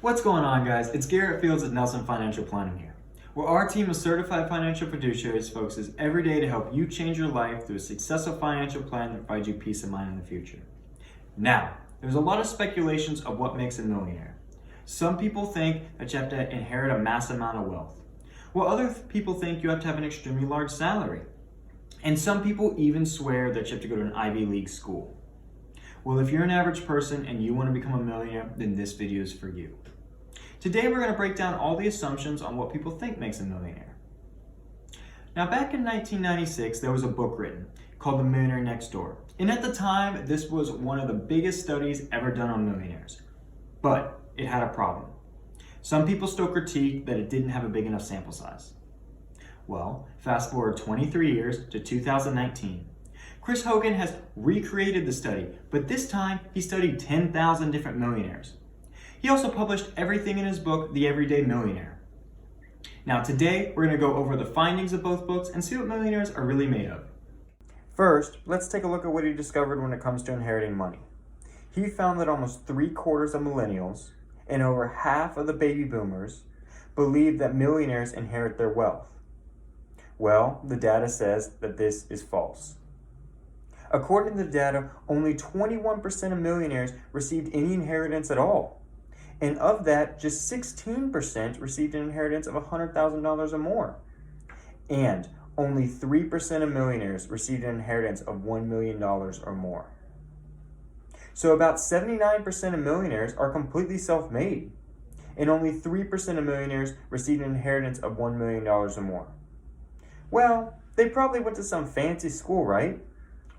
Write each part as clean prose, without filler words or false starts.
What's going on, guys? It's Garrett Fields at Nelson Financial Planning here, where our team of certified financial fiduciaries focuses every day to help you change your life through a successful financial plan that provides you peace of mind in the future. Now, there's a lot of speculations of what makes a millionaire. Some people think that you have to inherit a massive amount of wealth, while other people think you have to have an extremely large salary. And some people even swear that you have to go to an Ivy League school. Well, if you're an average person and you want to become a millionaire, then this video is for you. Today we're going to break down all the assumptions on what people think makes a millionaire. Now, back in 1996, there was a book written called The Millionaire Next Door. And at the time, this was one of the biggest studies ever done on millionaires. But it had a problem. Some people still critique that it didn't have a big enough sample size. Well, fast forward 23 years to 2019. Chris Hogan has recreated the study, but this time he studied 10,000 different millionaires. He also published everything in his book, The Everyday Millionaire. Now today, we're going to go over the findings of both books and see what millionaires are really made of. First, let's take a look at what he discovered when it comes to inheriting money. He found that almost 3/4 of millennials and over half of the baby boomers believe that millionaires inherit their wealth. Well, the data says that this is false. According to the data, only 21% of millionaires received any inheritance at all. And of that, just 16% received an inheritance of $100,000 or more. And only 3% of millionaires received an inheritance of $1 million or more. So about 79% of millionaires are completely self-made. And only 3% of millionaires received an inheritance of $1 million or more. Well, they probably went to some fancy school, right?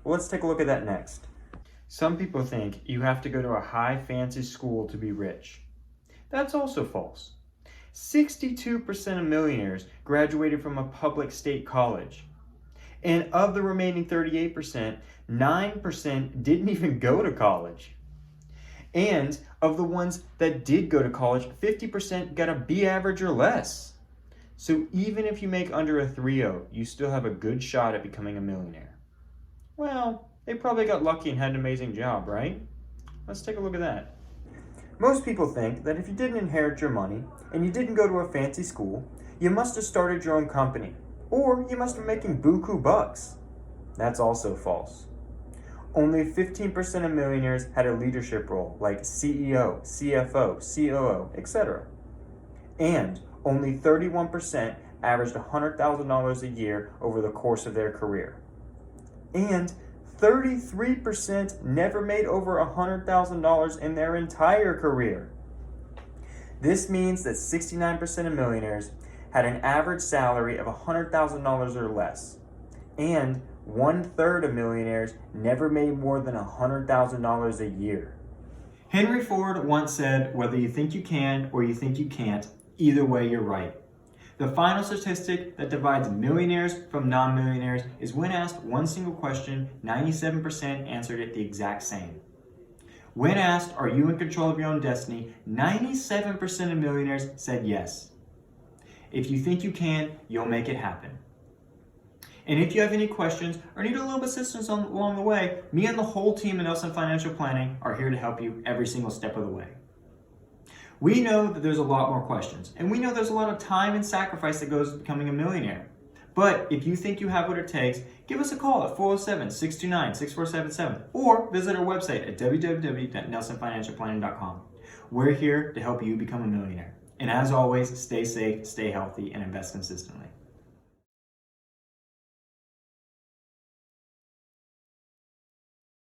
Well, let's take a look at that next. Some people think you have to go to a high fancy school to be rich. That's also false. 62% of millionaires graduated from a public state college. And of the remaining 38%, 9% didn't even go to college. And of the ones that did go to college, 50% got a B average or less. So even if you make under a 3.0, you still have a good shot at becoming a millionaire. Well, they probably got lucky and had an amazing job, right? Let's take a look at that. Most people think that if you didn't inherit your money and you didn't go to a fancy school, you must have started your own company, or you must be making buku bucks. That's also false. Only 15% of millionaires had a leadership role like CEO, CFO, COO, etc. And only 31% averaged $100,000 a year over the course of their career. And 33% never made over $100,000 in their entire career. This means that 69% of millionaires had an average salary of $100,000 or less. And 1/3 of millionaires never made more than $100,000 a year. Henry Ford once said, "Whether you think you can or you think you can't, either way you're right." The final statistic that divides millionaires from non-millionaires is when asked one single question, 97% answered it the exact same. When asked, "Are you in control of your own destiny?" 97% of millionaires said yes. If you think you can, you'll make it happen. And if you have any questions or need a little bit of assistance along the way, me and the whole team at Nelson Financial Planning are here to help you every single step of the way. We know that there's a lot more questions, and we know there's a lot of time and sacrifice that goes to becoming a millionaire. But if you think you have what it takes, give us a call at 407-629-6477 or visit our website at www.nelsonfinancialplanning.com. We're here to help you become a millionaire. And as always, stay safe, stay healthy, and invest consistently.